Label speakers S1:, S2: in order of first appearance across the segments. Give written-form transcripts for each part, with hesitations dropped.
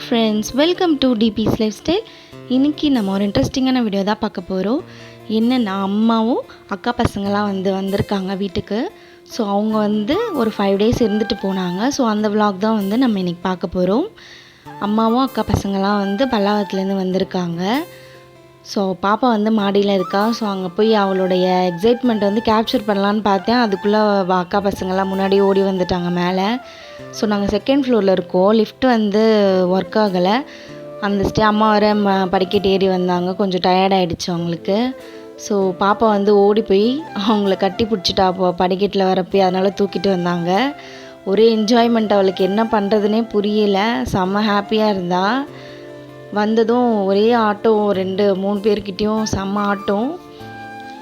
S1: Friends, welcome to டிபிஸ் lifestyle. இன்றைக்கி நம்ம ஒரு இன்ட்ரெஸ்டிங்கான வீடியோ தான் பார்க்க போகிறோம். என்னென்னா, அம்மாவும் அக்கா பசங்களாம் வந்திருக்காங்க வீட்டுக்கு. ஸோ அவங்க ஒரு 5 days இருந்துட்டு போனாங்க. ஸோ அந்த விலாக் தான் நம்ம இன்றைக்கி பார்க்க போகிறோம். அம்மாவும் அக்கா பசங்களாம் பல்லாவரத்துலேருந்து வந்திருக்காங்க. ஸோ பாப்பா மாடியில் இருக்கா. ஸோ அங்கே போய் அவளுடைய எக்ஸைட்மெண்ட் கேப்சர் பண்ணலான்னு பார்த்தேன். அதுக்குள்ளே அக்கா பசங்களாம் முன்னாடி ஓடி வந்துட்டாங்க மேலே. ஸோ நாங்கள் 2nd floorல இருக்கோம். லிஃப்ட் ஒர்க் ஆகலை. அந்த அம்மா வர படிக்கட்டு ஏறி வந்தாங்க. கொஞ்சம் டயர்ட் ஆகிடுச்சு அவங்களுக்கு. ஸோ பாப்பா ஓடி போய் அவங்கள கட்டி பிடிச்சிட்டா படிக்கட்டில் வரப்போய், அதனால் தூக்கிட்டு வந்தாங்க. ஒரே என்ஜாய்மெண்ட். அவளுக்கு என்ன பண்ணுறதுனே புரியலை. செம்ம ஹாப்பியாக இருந்தா. வந்ததும் ஒரே ஆட்டம், 2-3 பேர்கிட்டையும் செம்ம ஆட்டம்.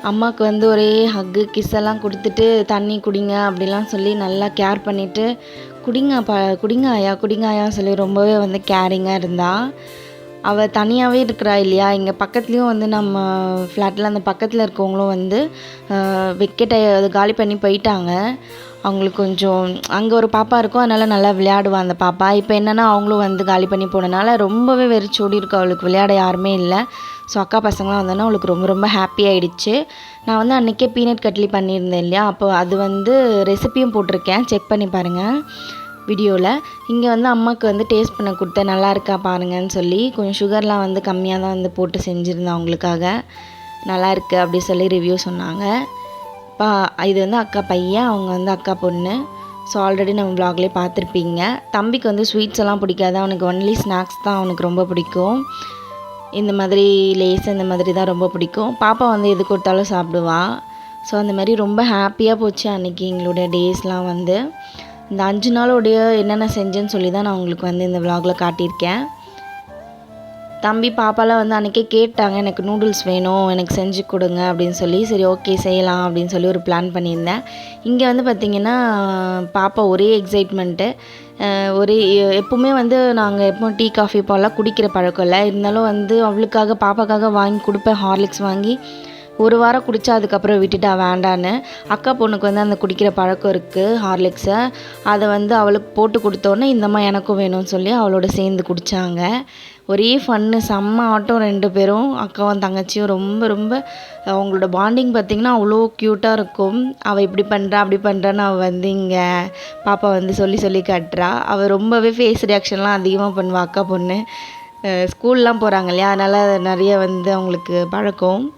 S1: அம்மாவுக்கு ஒரே ஹக்கு கிஸ்ஸெல்லாம் கொடுத்துட்டு தண்ணி குடிங்க அப்படிலாம் சொல்லி நல்லா கேர் பண்ணிவிட்டு, குடிங்க ஆயா சொல்லி ரொம்பவே கேரிங்காக இருந்தா. அவள் தனியாகவே இருக்கிறா இல்லையா. இங்கே பக்கத்துலேயும் நம்ம ஃப்ளாட்டில் அந்த பக்கத்தில் இருக்கவங்களும் விக்கெட்டை காலி பண்ணி போயிட்டாங்க. அவங்களுக்கு கொஞ்சம் அங்கே ஒரு பாப்பா இருக்கும், அதனால் நல்லா விளையாடுவாள் அந்த பாப்பா. இப்போ என்னென்னா அவங்களும் காலி பண்ணி போனனால ரொம்பவே வெறிச்சோடி இருக்கு. அவளுக்கு விளையாட யாருமே இல்லை. ஸோ அக்கா பசங்களாம் வந்தோன்னா அவளுக்கு ரொம்ப ரொம்ப ஹாப்பி ஆகிடுச்சு. நான் அன்றைக்கே பீனட் கட்லி பண்ணியிருந்தேன் இல்லையா, அப்போ அது ரெசிப்பியும் போட்டிருக்கேன், செக் பண்ணி பாருங்கள் வீடியோவில். இங்கே அம்மாவுக்கு டேஸ்ட் பண்ண கொடுத்தேன், நல்லா இருக்கா பாருங்கன்னு சொல்லி. கொஞ்சம் சுகர்லாம் கம்மியாக தான் போட்டு செஞ்சுருந்தேன் அவங்களுக்காக. நல்லா இருக்குது அப்படி சொல்லி ரிவ்யூ சொன்னாங்க. இது அக்கா பையன், அவங்க அக்கா பொண்ணு. ஸோ ஆல்ரெடி நம்ம வ்ளாக்லேயே பார்த்துருப்பீங்க. தம்பிக்கு ஸ்வீட்ஸ் எல்லாம் பிடிக்காது. அவனுக்கு ஒன்லி ஸ்நாக்ஸ் தான் அவனுக்கு ரொம்ப பிடிக்கும். இந்த மாதிரி லேஸ் இந்த மாதிரி தான் ரொம்ப பிடிக்கும். பாப்பா எது கொடுத்தாலும் சாப்பிடுவா. ஸோ அந்த மாதிரி ரொம்ப ஹாப்பியாக போச்சு அன்றைக்கி எங்களுடைய டேஸ்லாம். இந்த 5 நாளோடைய என்னென்ன செஞ்சேன்னு சொல்லி தான் நான் உங்களுக்கு இந்த வ்ளாகில் காட்டியிருக்கேன். தம்பி பாப்பாலாம் அன்றைக்கே கேட்டாங்க, எனக்கு நூடுல்ஸ் வேணும், எனக்கு செஞ்சு கொடுங்க அப்படின்னு சொல்லி. சரி ஓகே செய்யலாம் அப்படின்னு சொல்லி ஒரு பிளான் பண்ணியிருந்தேன். இங்கே பார்த்திங்கன்னா பாப்பா ஒரே எக்ஸைட்மெண்ட்டு. எப்போவுமே நாங்கள் எப்போ டீ காஃபி போலாம் குடிக்கிற பழக்கம் இல்லை. இருந்தாலும் அவளுக்காக பாப்பாக்காக வாங்கி கொடுப்பேன். ஹார்லிக்ஸ் வாங்கி 1 வாரம் குடித்தா அதுக்கப்புறம் விட்டுட்டா வேண்டான்னு. அக்கா பொண்ணுக்கு அந்த குடிக்கிற பழக்கம் இருக்குது ஹார்லிக்ஸை. அதை அவளுக்கு போட்டு கொடுத்தோன்னே இந்தம்மா எனக்கும் வேணும்னு சொல்லி அவளோட சேர்ந்து குடித்தாங்க. ஒரே ஃபன்னு, செம்ம ஆட்டம் 2 பேரும், அக்காவும் தங்கச்சியும். ரொம்ப ரொம்ப அவங்களோட பாண்டிங் பார்த்திங்கன்னா அவ்வளோ க்யூட்டாக இருக்கும். அவள் இப்படி பண்ணுறா அப்படி பண்ணுறான்னு அவள் இங்கே பாப்பா சொல்லி சொல்லி காட்டுறா. அவள் ரொம்பவே ஃபேஸ் ரியாக்ஷன்லாம் அதிகமாக பண்ணுவாள் அக்கா பொண்ணு. ஸ்கூல்லாம் போகிறாங்க இல்லையா, அதனால் நிறைய அவங்களுக்கு பழக்கம்.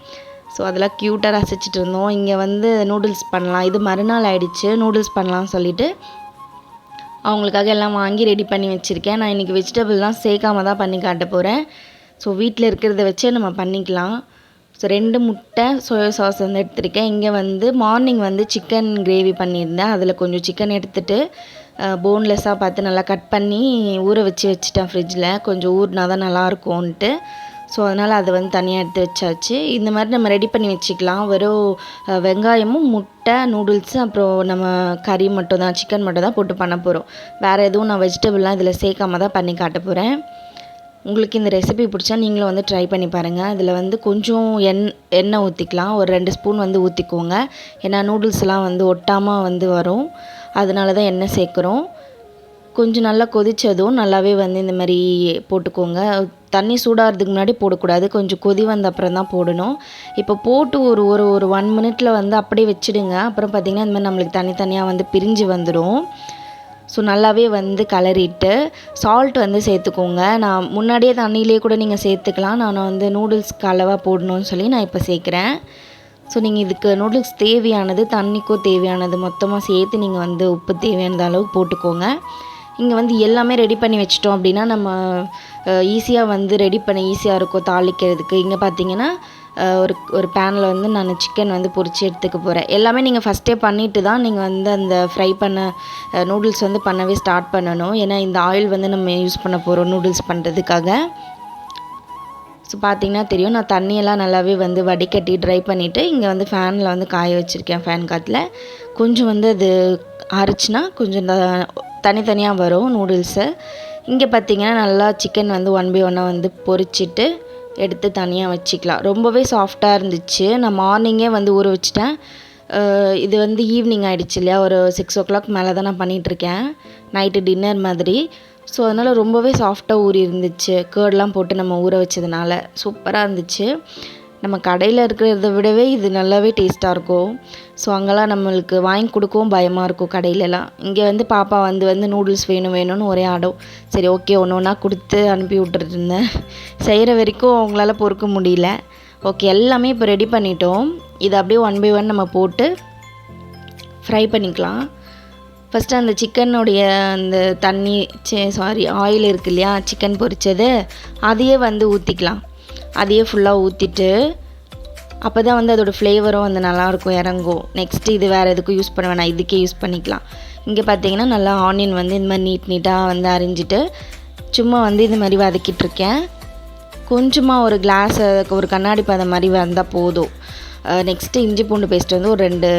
S1: ஸோ அதெல்லாம் க்யூட்டாக ரசிச்சுட்டு இருந்தோம். இங்கே நூடுல்ஸ் பண்ணலாம், இது மறுநாள் ஆகிடுச்சு. நூடுல்ஸ் பண்ணலாம்னு சொல்லிவிட்டு அவங்களுக்காக எல்லாம் வாங்கி ரெடி பண்ணி வச்சுருக்கேன். நான் இன்றைக்கி வெஜிடபிள்லாம் சேர்க்காம தான் பண்ணி காட்ட போகிறேன். ஸோ வீட்டில் இருக்கிறத வச்சே நம்ம பண்ணிக்கலாம். ஸோ 2 முட்டை, சோயா சாஸ் எடுத்திருக்கேன். இங்கே மார்னிங் சிக்கன் கிரேவி பண்ணியிருந்தேன். அதில் கொஞ்சம் சிக்கன் எடுத்துகிட்டு போன்லெஸ்ஸாக பார்த்து நல்லா கட் பண்ணி ஊற வச்சுட்டேன் ஃப்ரிட்ஜில். கொஞ்சம் ஊறினா தான் நல்லாயிருக்கும்ன்ட்டு. ஸோ அதனால் அதை தனியாக எடுத்து வச்சாச்சு. இந்த மாதிரி நம்ம ரெடி பண்ணி வச்சுக்கலாம். வெறும் வெங்காயமும் முட்டை, நூடுல்ஸு, அப்புறம் நம்ம கறி மட்டும் தான், சிக்கன் மட்டும் தான் போட்டு பண்ண போகிறோம். வேறு எதுவும் நான் வெஜிடபிள்லாம் இதில் சேர்க்காம தான் பண்ணி காட்ட போகிறேன். உங்களுக்கு இந்த ரெசிபி பிடிச்சா நீங்களும் ட்ரை பண்ணி பாருங்கள். இதில் கொஞ்சம் எண்ணெய் ஊற்றிக்கலாம். ஒரு 2 ஸ்பூன் ஊற்றிக்கோங்க. ஏன்னா நூடுல்ஸ்லாம் ஒட்டாமல் வரும், அதனால தான் எண்ணெய் சேர்க்குறோம். கொஞ்சம் நல்லா கொதித்ததும் நல்லாவே இந்த மாதிரி போட்டுக்கோங்க. தண்ணி சூடாகிறதுக்கு முன்னாடி போடக்கூடாது, கொஞ்சம் கொதி வந்த அப்புறம் தான் போடணும். இப்போ போட்டு ஒரு 1 minute அப்படியே வச்சுடுங்க. அப்புறம் பார்த்திங்கன்னா இந்த மாதிரி நம்மளுக்கு தனித்தனியாக பிரிஞ்சு வந்துடும். ஸோ நல்லாவே கலரிட்டு சால்ட் சேர்த்துக்கோங்க. நான் முன்னாடியே தண்ணியிலே கூட நீங்கள் சேர்த்துக்கலாம். நான் நூடுல்ஸ்க்கு அளவாக போடணும்னு சொல்லி நான் இப்போ சேர்க்குறேன். ஸோ நீங்கள் இதுக்கு நூடுல்ஸ் தேவையானது, தண்ணிக்கும் தேவையானது மொத்தமாக சேர்த்து நீங்கள் உப்பு தேவையானது அளவுக்கு போட்டுக்கோங்க. இங்கே எல்லாமே ரெடி பண்ணி வச்சிட்டோம் அப்படின்னா நம்ம ஈஸியாக ரெடி பண்ண ஈஸியாக இருக்கும் தாளிக்கிறதுக்கு. இங்கே பார்த்தீங்கன்னா ஒரு பேனில் நான் சிக்கன் பொரித்து எடுத்துக்க போகிறேன். எல்லாமே நீங்கள் ஃபஸ்ட்டே பண்ணிவிட்டு தான் நீங்கள் அந்த ஃப்ரை பண்ண நூடுல்ஸ் பண்ணவே ஸ்டார்ட் பண்ணணும். ஏன்னா இந்த ஆயில் நம்ம யூஸ் பண்ண போகிறோம் நூடுல்ஸ் பண்ணுறதுக்காக. ஸோ பார்த்திங்கன்னா தெரியும், நான் தண்ணியெல்லாம் நல்லாவே வடிகட்டி ட்ரை பண்ணிவிட்டு இங்கே ஃபேனில் காய வச்சுருக்கேன். ஃபேன் காற்றுல கொஞ்சம் அது அரைச்சினா கொஞ்சம் தனித்தனியாக வரும் நூடுல்ஸு. இங்கே பார்த்திங்கன்னா நல்லா சிக்கன் 1 by 1 பொரிச்சிட்டு எடுத்து தனியாக வச்சுக்கலாம். ரொம்பவே சாஃப்டாக இருந்துச்சு. நான் மார்னிங்கே ஊற வச்சுட்டேன். இது ஈவினிங் ஆகிடுச்சு இல்லையா, ஒரு 6 o'clock மேலே தான் நான் பண்ணிகிட்ருக்கேன், நைட்டு டின்னர் மாதிரி. ஸோ அதனால் ரொம்பவே சாஃப்டாக ஊறி இருந்துச்சு. கேர்ட்லாம் போட்டு நம்ம ஊற வச்சதுனால சூப்பராக இருந்துச்சு. நம்ம கடையில் இருக்கிறத விடவே இது நல்லாவே டேஸ்ட்டாக இருக்கும். ஸோ அங்கெல்லாம் நம்மளுக்கு வாங்கி கொடுக்கவும் பயமாக இருக்கும் கடையிலலாம். இங்கே வந்து பாப்பா வந்து நூடுல்ஸ் வேணும்னு ஒரே ஆடம். சரி ஓகே ஒன்று ஒன்றா கொடுத்து அனுப்பி விட்டுட்டு இருந்தேன். செய்கிற வரைக்கும் அவங்களால பொறுக்க முடியல. ஓகே எல்லாமே இப்போ ரெடி பண்ணிட்டோம். இதை அப்படியே 1 by 1 நம்ம போட்டு ஃப்ரை பண்ணிக்கலாம். ஃபஸ்ட்டு அந்த சிக்கனுடைய அந்த தண்ணி ஆயில் இருக்கு இல்லையா, சிக்கன் பொரிச்சது அதையே வந்து ஊற்றிக்கலாம். அதையே ஃபுல்லாக ஊற்றிட்டு அப்போ தான் வந்து அதோடய ஃப்ளேவரும் வந்து நல்லாயிருக்கும், இறங்கும். நெக்ஸ்ட்டு இது வேறு எதுக்கும் யூஸ் பண்ண வேணாம், இதுக்கே யூஸ் பண்ணிக்கலாம். இங்கே பார்த்தீங்கன்னா நல்லா ஆனியன் வந்து இந்த மாதிரி நீட்டாக வந்து அரிஞ்சிட்டு சும்மா வந்து இது மாதிரி வதக்கிட்டுருக்கேன். கொஞ்சமாக ஒரு கண்ணாடி பதம் மாதிரி வந்தால் போதும். நெக்ஸ்ட்டு இஞ்சி பூண்டு பேஸ்ட் வந்து ஒரு 2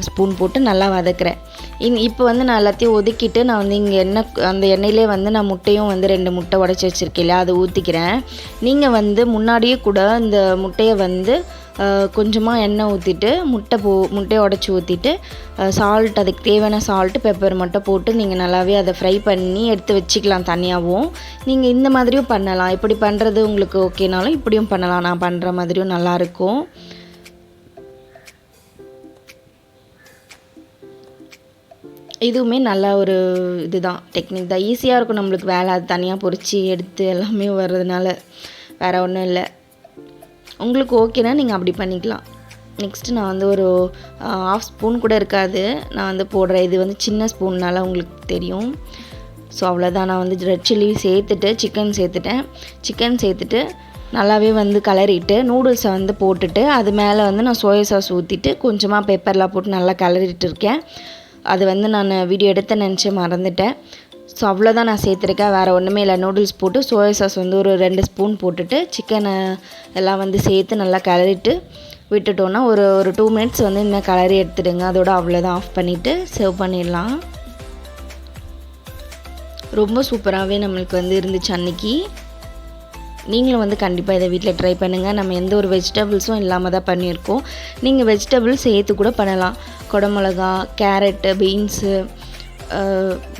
S1: ஸ்பூன் போட்டு நல்லா வதக்குறேன். இப்போ வந்து நான் எல்லாத்தையும் ஒதுக்கிட்டு நான் வந்து இங்கே அந்த எண்ணெயிலே வந்து நான் முட்டையும் வந்து 2 முட்டை உடச்சி வச்சுருக்கேன் இல்லையா, அதை ஊற்றிக்கிறேன். நீங்கள் வந்து முன்னாடியே கூட இந்த முட்டையை வந்து கொஞ்சமாக எண்ணெய் ஊற்றிட்டு முட்டையை உடச்சி ஊற்றிட்டு சால்ட், அதுக்கு தேவையான சால்ட்டு பெப்பர் மட்டும் போட்டு நீங்கள் நல்லாவே அதை ஃப்ரை பண்ணி எடுத்து வச்சுக்கலாம் தனியாகவும். நீங்கள் இந்த மாதிரியும் பண்ணலாம். இப்படி பண்ணுறது உங்களுக்கு ஓகேனாலும் இப்படியும் பண்ணலாம். நான் பண்ணுற மாதிரியும் நல்லாயிருக்கும். இதுவுமே நல்ல ஒரு இதுதான், டெக்னிக் தான். ஈஸியாக இருக்கும் நம்மளுக்கு வேலை. அது தனியாக பொரித்து எடுத்து எல்லாமே வர்றதுனால வேறு ஒன்றும் இல்லை. உங்களுக்கு ஓகேனா நீங்கள் அப்படி பண்ணிக்கலாம். நெக்ஸ்ட்டு நான் வந்து ஒரு 1/2 ஸ்பூன் கூட இருக்காது நான் வந்து போடுறேன். இது வந்து சின்ன ஸ்பூன்னால் உங்களுக்கு தெரியும். ஸோ அவ்வளோதான். நான் வந்து ரெட் சில்லி சேர்த்துட்டு சிக்கன் சேர்த்துட்டு நல்லாவே வந்து கலரிட்டு நூடுல்ஸை வந்து போட்டுட்டு அது மேலே வந்து நான் சோயா சாஸ் ஊற்றிட்டு கொஞ்சமாக பெப்பர்லாம் போட்டு நல்லா கலரிட்டு இருக்கேன். அது வந்து நான் வீடியோ எடுத்து நினச்சி மறந்துட்டேன். ஸோ அவ்வளோதான் நான் சேர்த்துருக்கேன், வேறு ஒன்றுமே இல்லை. நூடுல்ஸ் போட்டு சோயா சாஸ் வந்து ஒரு 2 ஸ்பூன் போட்டுட்டு சிக்கனை எல்லாம் வந்து சேர்த்து நல்லா கலரிட்டு விட்டுட்டோன்னா ஒரு 2 மினிட்ஸ் வந்து இந்த கலரி எடுத்துடுங்க. அதோட அவ்வளோதான், ஆஃப் பண்ணிவிட்டு சர்வ் பண்ணிடலாம். ரொம்ப சூப்பராகவே நம்மளுக்கு வந்து இருந்துச்சு அன்றைக்கி. நீங்களும் வந்து கண்டிப்பாக இதை வீட்டில் ட்ரை பண்ணுங்கள். நம்ம எந்த ஒரு வெஜிடபிள்ஸும் இல்லாமல் தான் பண்ணியிருக்கோம். நீங்கள் வெஜிடபிள்ஸ் சேர்த்து கூட பண்ணலாம். குடமிளகா, கேரட்டு, பீன்ஸு,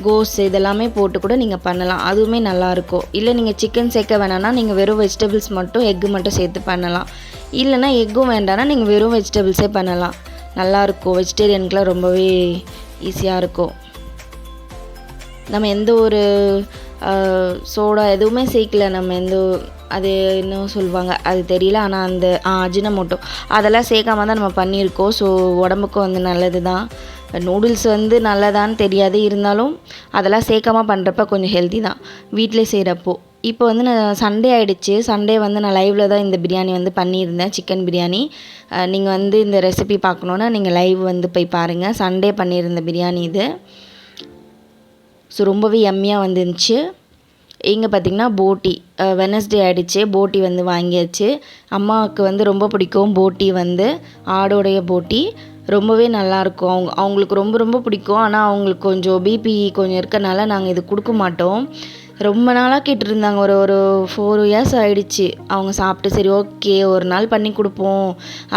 S1: கோஸ் இதெல்லாமே போட்டு கூட நீங்கள் பண்ணலாம். அதுவுமே நல்லாயிருக்கும். இல்லை நீங்கள் சிக்கன் சேர்க்க வேணான்னா நீங்கள் வெறும் வெஜிடபிள்ஸ் மட்டும் எக்கு மட்டும் சேர்த்து பண்ணலாம். இல்லைனா எக்கும் வேண்டாம்னா நீங்கள் வெறும் வெஜிடபிள்ஸே பண்ணலாம். நல்லாயிருக்கும். வெஜிடேரியனுக்குலாம் ரொம்பவே ஈஸியாக இருக்கும். நம்ம எந்த ஒரு சோடா எதுவுமே சேர்க்கல. நம்ம அது இன்னும் சொல்லுவாங்க அது தெரியல. ஆனால் அந்த அஜினமோட்டோ அதெல்லாம் சேர்க்காம தான் நம்ம பண்ணியிருக்கோம். ஸோ உடம்புக்கும் வந்து நல்லது தான். நூடுல்ஸ் வந்து நல்லதான்னு தெரியாது, இருந்தாலும் அதெல்லாம் சேர்க்காம பண்ணுறப்ப கொஞ்சம் ஹெல்த்தி தான் வீட்டிலே செய்கிறப்போ. இப்போ வந்து நான் சண்டே ஆகிடுச்சு. சண்டே வந்து நான் லைவில் தான் இந்த பிரியாணி வந்து பண்ணியிருந்தேன், சிக்கன் பிரியாணி. நீங்கள் வந்து இந்த ரெசிபி பார்க்கணுன்னா நீங்கள் லைவ் வந்து போய் பாருங்கள். சண்டே பண்ணியிருந்த பிரியாணி இது. ஸோ ரொம்பவே யம்மியாக வந்துருந்துச்சு. இங்கே பார்த்திங்கன்னா போட்டி வெனஸ்டே ஆகிடுச்சு. போட்டி வந்து வாங்கியாச்சு. அம்மாவுக்கு வந்து ரொம்ப பிடிக்கும் போட்டி, வந்து ஆடோடைய போட்டி ரொம்பவே நல்லாயிருக்கும். அவங்களுக்கு ரொம்ப ரொம்ப பிடிக்கும். ஆனால் அவங்களுக்கு கொஞ்சம் பிபி கொஞ்சம் இருக்கனால நாங்கள் இது கொடுக்க மாட்டோம். ரொம்ப நாளாக கேட்டுருந்தாங்க. ஒரு 4 இயர்ஸ் ஆகிடுச்சு அவங்க சாப்பிட்டு. சரி ஓகே ஒரு நாள் பண்ணி கொடுப்போம்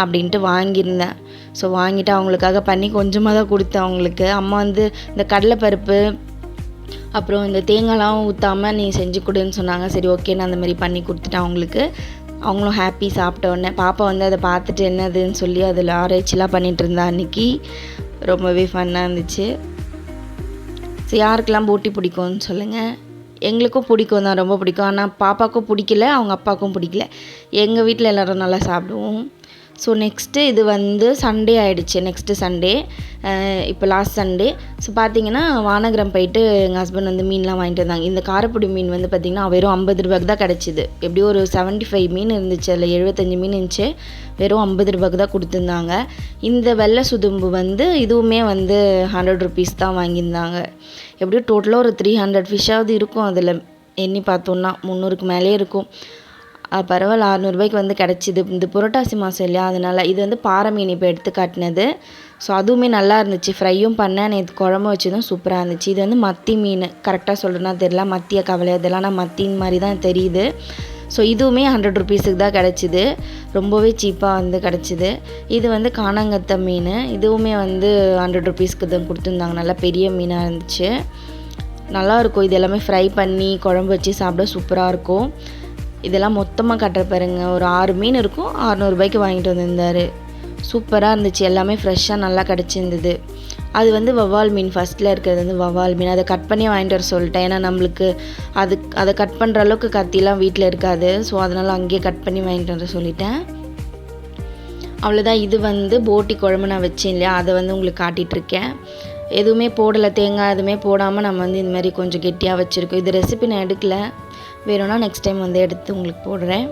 S1: அப்படின்ட்டு வாங்கியிருந்தேன். ஸோ வாங்கிட்டு அவங்களுக்காக பண்ணி கொஞ்சமாக தான் கொடுத்தேன் அவங்களுக்கு. அம்மா வந்து இந்த கடலைப்பருப்பு அப்புறம் இந்த தேங்காய்லாம் ஊற்றாமல் நீ செஞ்சு கொடுன்னு சொன்னாங்க. சரி ஓகே நான் அந்த மாதிரி பண்ணி கொடுத்துட்டேன் அவங்களுக்கு. அவங்களும் ஹாப்பி சாப்பிட்ட உடனே. பாப்பா வந்து அதை பார்த்துட்டு என்னதுன்னு சொல்லி அதில் ஆராய்ச்சிலாம் பண்ணிகிட்டு இருந்தா அன்றைக்கி. ரொம்பவே ஃபன்னாக இருந்துச்சு. ஸோ யாருக்கெல்லாம் போட்டி பிடிக்கும்னு சொல்லுங்கள். எங்களுக்கும் பிடிக்கும் தான், ரொம்ப பிடிக்கும். ஆனால் பாப்பாவுக்கும் பிடிக்கல, அவங்க அப்பாவுக்கும் பிடிக்கல. எங்கள் வீட்டில் எல்லோரும் நல்லா சாப்பிடுவோம். ஸோ நெக்ஸ்ட்டு இது வந்து சண்டே ஆகிடுச்சு. நெக்ஸ்ட்டு சண்டே இப்போ லாஸ்ட் சண்டே. ஸோ பார்த்திங்கன்னா வானகரம் போயிட்டு எங்கள் ஹஸ்பண்ட் வந்து மீன்லாம் வாங்கிட்டு வந்தாங்க. இந்த காரப்பொடி மீன் வந்து பார்த்திங்கன்னா வெறும் 50 ரூபாய்க்கு தான் கிடச்சிது. எப்படியும் ஒரு 75 மீன் இருந்துச்சு, அதில் 75 மீன் இருந்துச்சு. வெறும் 50 ரூபாய்க்கு தான் கொடுத்துருந்தாங்க. இந்த வெள்ளை சுதும்பு வந்து இதுவுமே வந்து 100 ருபீஸ் தான் வாங்கியிருந்தாங்க. எப்படியும் டோட்டலாக ஒரு 300 ஃபிஷ்ஷாவது இருக்கும். அதில் எண்ணி பார்த்தோன்னா 300க்கு மேலே இருக்கும். பரவாயில்ல, 600 ரூபாய்க்கு வந்து கிடச்சிது. இந்த புரட்டாசி மாதம் இல்லையா, அதனால். இது வந்து பாறை மீன் இப்போ எடுத்து காட்டினது. ஸோ அதுவுமே நல்லா இருந்துச்சு. ஃப்ரையும் பண்ணேன், நேற்று குழம்பு வச்சதும் சூப்பராக இருந்துச்சு. இது வந்து மத்தி மீன், கரெக்டாக சொல்கிறேன்னா தெரியல, மத்திய கவலை அதெல்லாம் நான் மத்தின் மாதிரி தான் தெரியுது. ஸோ இதுவுமே 100 ருபீஸுக்கு தான் கிடச்சிது. ரொம்பவே சீப்பாக வந்து கிடச்சிது. இது வந்து காணாங்கத்தை மீன். இதுவுமே வந்து 100 ருபீஸ்க்கு தான் கொடுத்துருந்தாங்க. நல்லா பெரிய மீனாக இருந்துச்சு. நல்லாயிருக்கும். இது எல்லாமே ஃப்ரை பண்ணி குழம்பு வச்சு சாப்பிட சூப்பராக இருக்கும். இதெல்லாம் மொத்தமாக கட்டுற பாருங்க, ஒரு 6 மீன் இருக்கும். 600 ரூபாய்க்கு வாங்கிட்டு வந்திருந்தார். சூப்பராக இருந்துச்சு, எல்லாமே ஃப்ரெஷ்ஷாக நல்லா கிடச்சிருந்தது. அது வந்து வவ்வால் மீன், ஃபஸ்ட்டில் இருக்கிறது வந்து வவ்வால் மீன். அதை கட் பண்ணி வாங்கிட்டு வர சொல்லிட்டேன். ஏன்னா நம்மளுக்கு அதை கட் பண்ணுற அளவுக்கு கத்திலாம் வீட்டில் இருக்காது. ஸோ அதனால் அங்கேயே கட் பண்ணி வாங்கிட்டு வர சொல்லிட்டேன். அவ்வளோதான். இது வந்து போட்டி குழம்பு நான் வச்சேன் இல்லையா, அதை வந்து உங்களுக்கு காட்டிகிட்ருக்கேன். எதுவுமே போடலை, தேங்காய் எதுவுமே போடாமல் நம்ம வந்து இந்த மாதிரி கொஞ்சம் கெட்டியாக வச்சுருக்கோம். இது ரெசிபி நான் எடுக்கலை, வேணும்னா நெக்ஸ்ட் டைம் வந்து எடுத்து உங்களுக்கு போடுறேன்.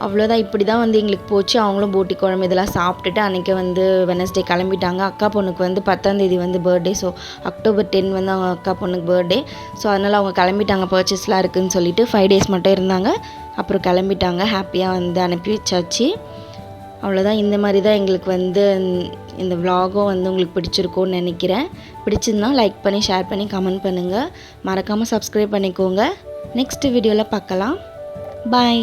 S1: அவ்வளோதான். இப்படி தான் வந்து எங்களுக்கு போச்சு. அவங்களும் போட்டி குழம்பு இதெல்லாம் சாப்பிட்டுட்டு அன்றைக்கி வந்து வெனஸ்டே கிளம்பிட்டாங்க. அக்கா பொண்ணுக்கு வந்து 10ஆம் தேதி வந்து பர்த்டே. ஸோ அக்டோபர் 10 வந்து அவங்க அக்கா பொண்ணுக்கு பர்த்டே. ஸோ அதனால் அவங்க கிளம்பிட்டாங்க, பர்ச்சேஸ்லாம் இருக்குதுன்னு சொல்லிட்டு 5 days மட்டும் இருந்தாங்க. அப்புறம் கிளம்பிட்டாங்க. ஹாப்பியாக வந்து அனுப்பி வச்சாச்சு. அவ்வளோதான். இந்த மாதிரி தான் எங்களுக்கு வந்து இந்த விலாகும் வந்து உங்களுக்கு பிடிச்சிருக்கும்னு நினைக்கிறேன். பிடிச்சிருந்தா லைக் பண்ணி, ஷேர் பண்ணி, கமெண்ட் பண்ணுங்கள். மறக்காமல் சப்ஸ்கிரைப் பண்ணிக்கோங்க. நெக்ஸ்ட் வீடியோவில் பார்க்கலாம். பாய்.